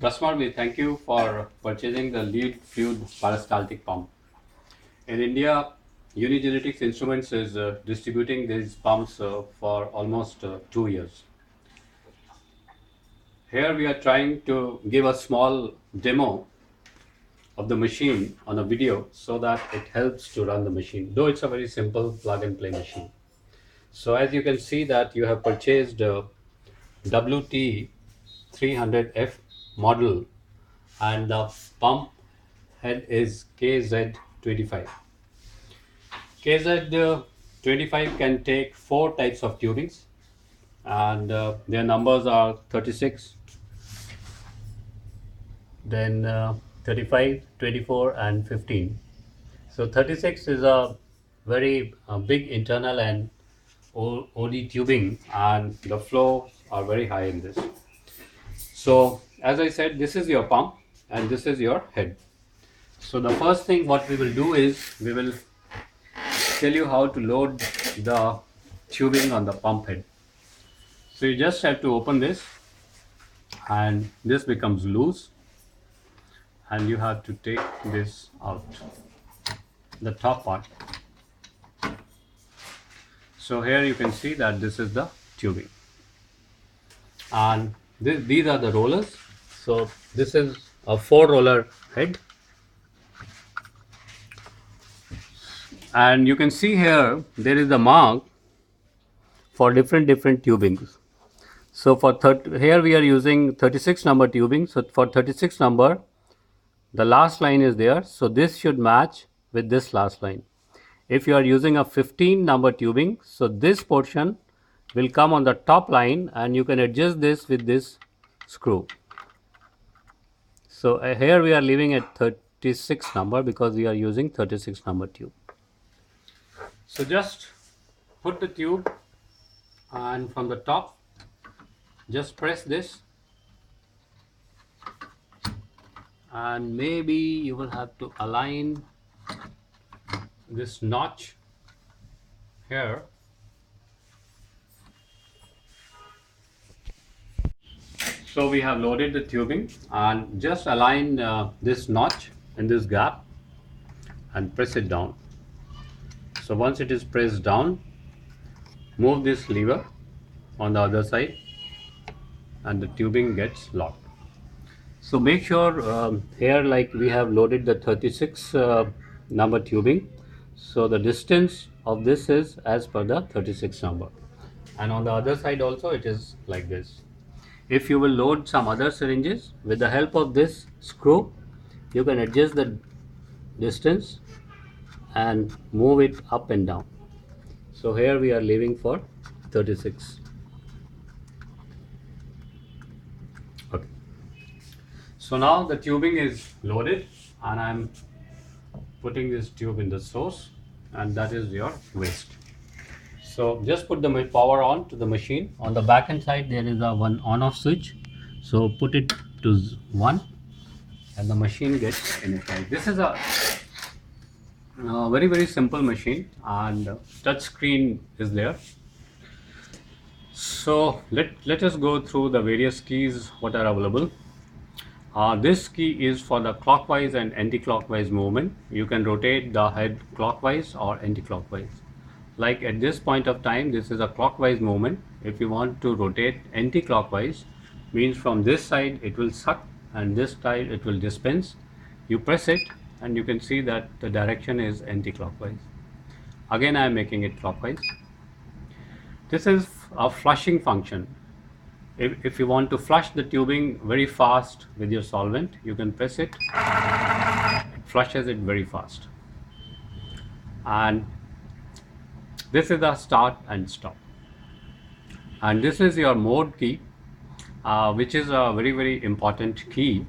Customer, we thank you for purchasing the lead fluid peristaltic pump. In India, Unigenetics Instruments is distributing these pumps for almost 2 years. Here we are trying to give a small demo of the machine on a video so that it helps to run the machine, though it's a very simple plug and play machine. So as you can see that you have purchased WT300F model and the pump head is KZ25. KZ25 can take 4 types of tubings and their numbers are 36, then 35, 24 and 15. So 36 is a very big internal and OD tubing and the flows are very high in this. So as I said, this is your pump and this is your head. So the first thing what we will do is we will tell you how to load the tubing on the pump head. So you just have to open this and this becomes loose and you have to take this out, the top part. So here you can see that this is the tubing and these are the rollers. So this is a 4-roller head and you can see here there is a mark for different tubings. So for here we are using 36 number tubing. So for 36 number, the last line is there. So this should match with this last line. If you are using a 15 number tubing, so this portion will come on the top line and you can adjust this with this screw. So here we are leaving at 36 number because we are using 36 number tube. So just put the tube and from the top just press this and maybe you will have to align this notch here. So we have loaded the tubing and just align this notch in this gap and press it down. So once it is pressed down, move this lever on the other side and the tubing gets locked. So make sure here like we have loaded the 36 number tubing. So the distance of this is as per the 36 number and on the other side also it is like this. If you will load some other syringes, with the help of this screw you can adjust the distance and move it up and down. So here we are leaving for 36. Okay. So now the tubing is loaded and I'm putting this tube in the source and that is your waste. So just put the power on to the machine. On the back end side there is a one on off switch. So put it to 1 and the machine gets initialized. This is a very simple machine and touch screen is there. So let us go through the various keys what are available. This key is for the clockwise and anti-clockwise movement. You can rotate the head clockwise or anti-clockwise. Like at this point of time, this is a clockwise movement. If you want to rotate anti-clockwise, means from this side it will suck and this side it will dispense. You press it and you can see that the direction is anti-clockwise. Again I am making it clockwise. This is a flushing function. If you want to flush the tubing very fast with your solvent, you can press it, it flushes it very fast. And this is the start and stop. And this is your mode key, which is a very important key.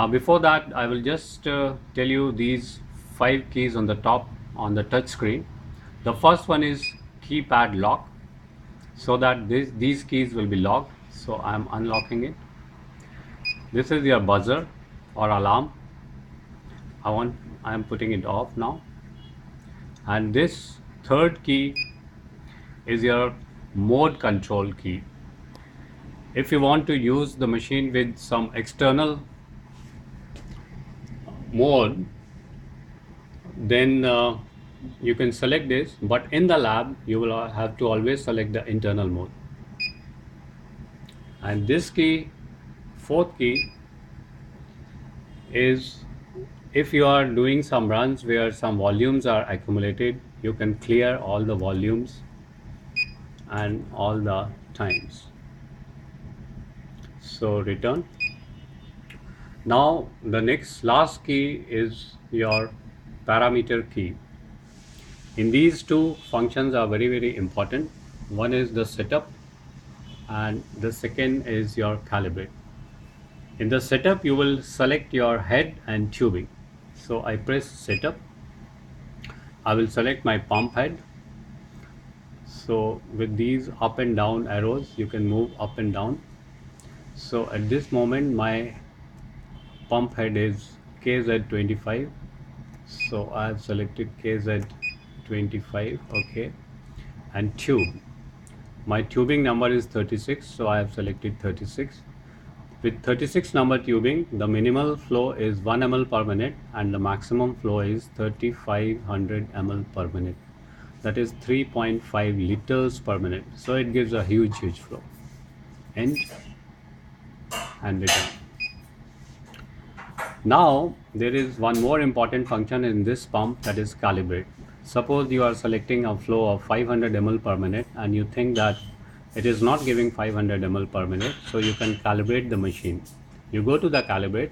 Before that, I will just tell you these 5 keys on the top on the touch screen. The first one is keypad lock, so that these keys will be locked. So I am unlocking it. This is your buzzer or alarm. I am putting it off now. And this third key is your mode control key. If you want to use the machine with some external mode, then you can select this, but in the lab you will have to always select the internal mode. And this key, fourth key, is if you are doing some runs where some volumes are accumulated, you can clear all the volumes and all the times. So return. Now the last key is your parameter key. In these two, functions are very important. One is the setup and the second is your calibrate. In the setup, you will select your head and tubing. So I press setup. I will select my pump head. So with these up and down arrows, you can move up and down. So at this moment, my pump head is KZ25. So I have selected KZ25, okay. And tube. My tubing number is 36, so I have selected 36. With 36 number tubing, the minimal flow is 1 ml per minute and the maximum flow is 3500 ml per minute. That is 3.5 liters per minute. So it gives a huge flow. End and return. Now there is one more important function in this pump, that is calibrate. Suppose you are selecting a flow of 500 ml per minute and you think that it is not giving 500 ml per minute, so you can calibrate the machine. You go to the calibrate,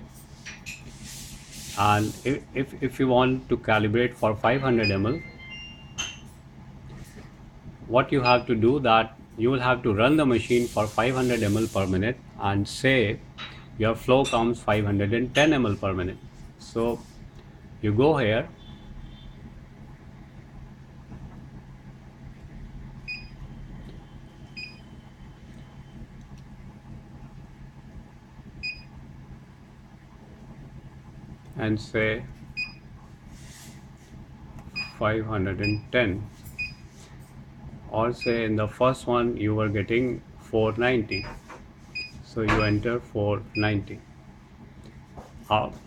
and if you want to calibrate for 500 ml, what you have to do, that you will have to run the machine for 500 ml per minute and say your flow comes 510 ml per minute. So you go here, and say 510, or say in the first one you were getting 490, so you enter 490.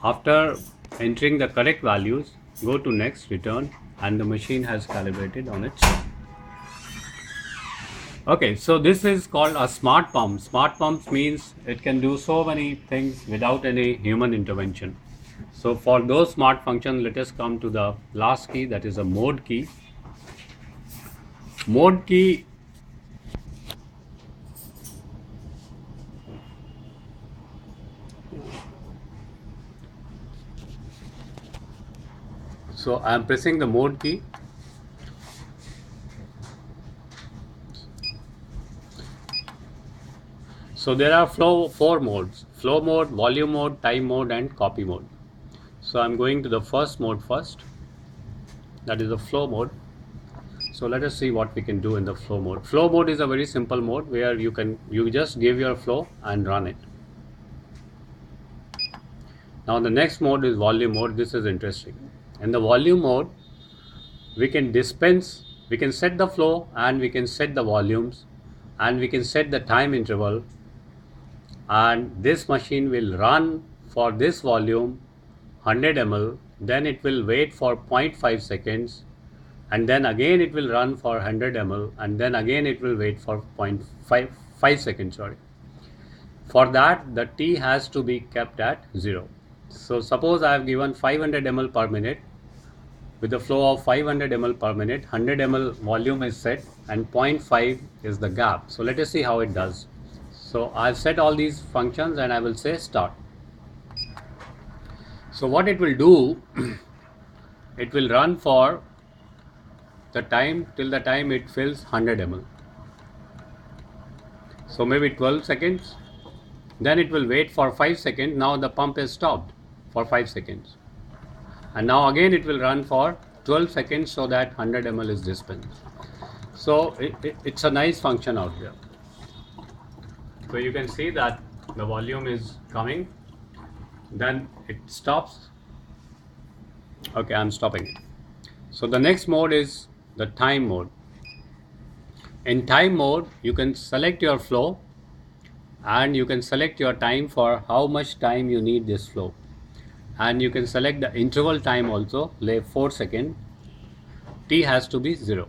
After entering the correct values, go to next, return, and the machine has calibrated on its own. Okay, so this is called a smart pump. Smart pumps means it can do so many things without any human intervention. So for those smart functions, let us come to the last key, that is a mode key. Mode key so I am pressing the mode key. So there are four modes: flow mode, volume mode, time mode, and copy mode. So I'm going to the first mode first, that is the flow mode. So let us see what we can do in the flow mode. Flow mode is a very simple mode where you just give your flow and run it. Now the next mode is volume mode. This is interesting. In the volume mode, we can set the flow, and we can set the volumes, and we can set the time interval, and this machine will run for this volume 100 ml, then it will wait for 0.5 seconds, and then again it will run for 100 ml, and then again it will wait for 0.5 seconds. For that, the T has to be kept at 0. So suppose I have given 500 ml per minute. With a flow of 500 ml per minute, 100 ml volume is set and 0.5 is the gap. So let us see how it does. So I've set all these functions and I will say start. So what it will do, it will run for the time till the time it fills 100 ml. So maybe 12 seconds. Then it will wait for 5 seconds. Now the pump is stopped for 5 seconds. And now again it will run for 12 seconds so that 100 ml is dispensed. So it's a nice function out there. So you can see that the volume is coming, then it stops. Okay, I'm stopping it. So the next mode is the time mode. In time mode, you can select your flow and you can select your time for how much time you need this flow, and you can select the interval time also, like 4 seconds. T has to be 0.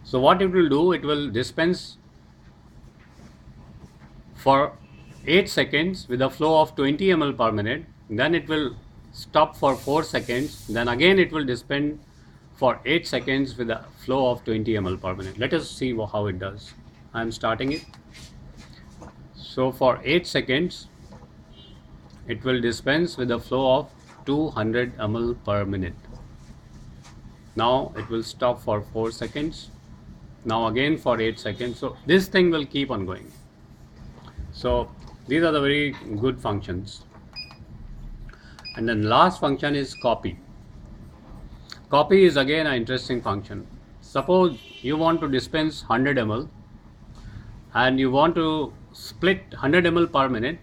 So what it will do, it will dispense for 8 seconds with a flow of 20 ml per minute, then it will stop for 4 seconds, then again it will dispense for 8 seconds with a flow of 20 ml per minute. Let us see how it does. I am starting it. So for 8 seconds it will dispense with a flow of 200 ml per minute. Now it will stop for 4 seconds, now again for 8 seconds. So this thing will keep on going. So these are the very good functions. And then last function is copy. Copy is again an interesting function. Suppose you want to dispense 100 ml and you want to split 100 ml per minute,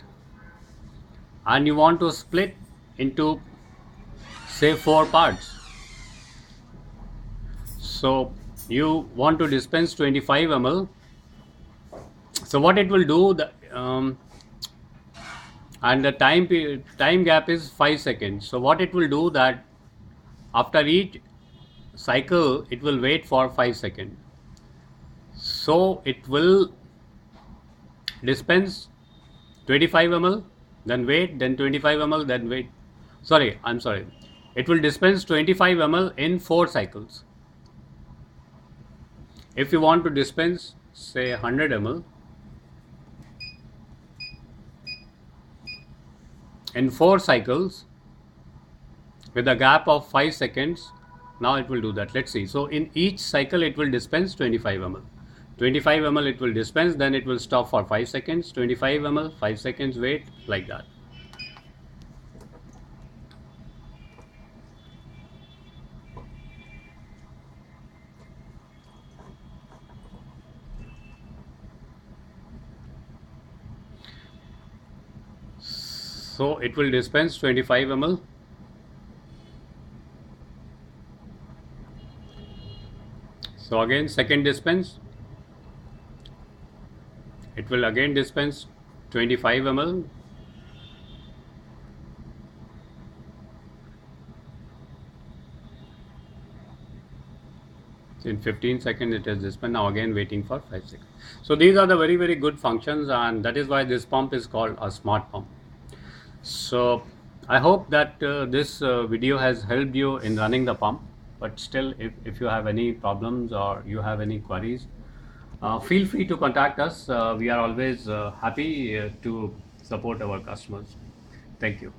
and you want to split into say 4 parts. So you want to dispense 25 ml. So what it will do, and the time gap is 5 seconds. So what it will do, that after each cycle it will wait for 5 seconds. So it will dispense 25 ml, then wait, then 25 ml, then wait. I'm sorry. It will dispense 25 ml in 4 cycles. If you want to dispense say 100 ml in 4 cycles with a gap of 5 seconds, now it will do that. Let's see. So in each cycle it will dispense 25 ml. 25 ml it will dispense, then it will stop for 5 seconds, 25 ml, 5 seconds, wait, like that. So it will dispense 25 ml. So again second dispense, it will again dispense 25 ml. In 15 seconds it is dispensed, now again waiting for 5 seconds. So these are the very good functions, and that is why this pump is called a smart pump. So I hope that this video has helped you in running the pump, but still if you have any problems or you have any queries, feel free to contact us. We are always happy to support our customers. Thank you.